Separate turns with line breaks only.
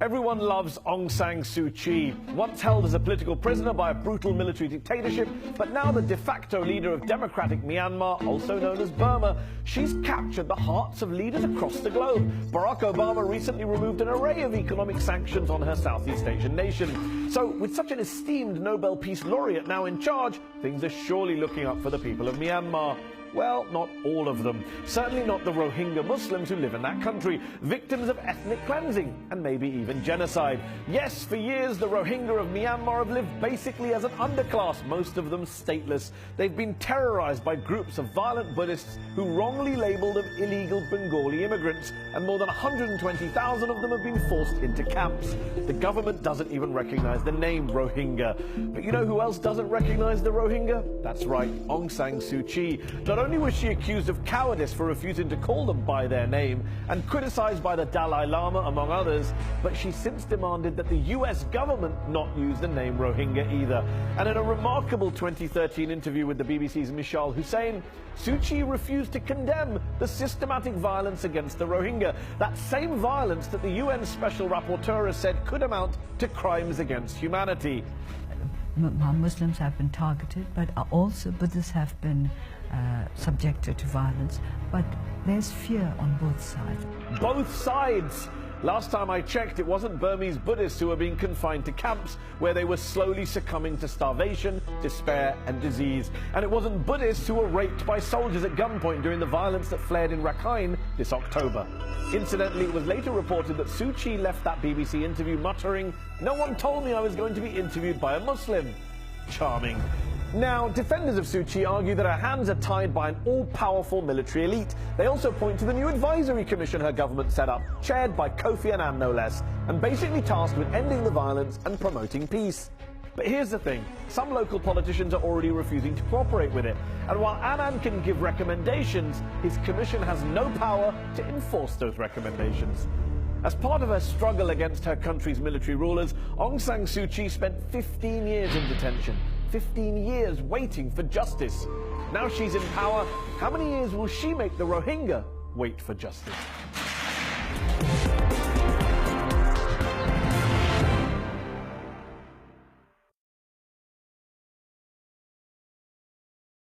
Everyone loves Aung San Suu Kyi, once held as a political prisoner by a brutal military dictatorship, but now the de facto leader of democratic Myanmar, also known as Burma. She's captured the hearts of leaders across the globe. Barack Obama recently removed an array of economic sanctions on her Southeast Asian nation. So, with such an esteemed Nobel Peace Laureate now in charge, things are surely looking up for the people of Myanmar. Well, not all of them. Certainly not the Rohingya Muslims who live in that country, victims of ethnic cleansing and maybe even genocide. Yes, for years the Rohingya of Myanmar have lived basically as an underclass, most of them stateless. They've been terrorized by groups of violent Buddhists who wrongly labeled them illegal Bengali immigrants, and more than 120,000 of them have been forced into camps. The government doesn't even recognize the name Rohingya. But you know who else doesn't recognize the Rohingya? That's right, Aung San Suu Kyi. Not only was she accused of cowardice for refusing to call them by their name and criticized by the Dalai Lama, among others, but she since demanded that the US government not use the name Rohingya either. And in a remarkable 2013 interview with the BBC's Mishal Hussain, Suu Kyi refused to condemn the systematic violence against the Rohingya, that same violence that the UN Special Rapporteur has said could amount to crimes against humanity.
Muslims have been targeted, but also Buddhists have been subjected to violence. But there's fear on both sides.
Both sides! Last time I checked, it wasn't Burmese Buddhists who were being confined to camps where they were slowly succumbing to starvation, despair and disease. And it wasn't Buddhists who were raped by soldiers at gunpoint during the violence that flared in Rakhine this October. Incidentally, it was later reported that Suu Kyi left that BBC interview muttering, "No one told me I was going to be interviewed by a Muslim." Charming. Now, defenders of Suu Kyi argue that her hands are tied by an all-powerful military elite. They also point to the new advisory commission her government set up, chaired by Kofi Annan no less, and basically tasked with ending the violence and promoting peace. But here's the thing, some local politicians are already refusing to cooperate with it. And while Annan can give recommendations, his commission has no power to enforce those recommendations. As part of her struggle against her country's military rulers, Aung San Suu Kyi spent 15 years in detention. 15 years waiting for justice. Now she's in power, how many years will she make the Rohingya wait for justice?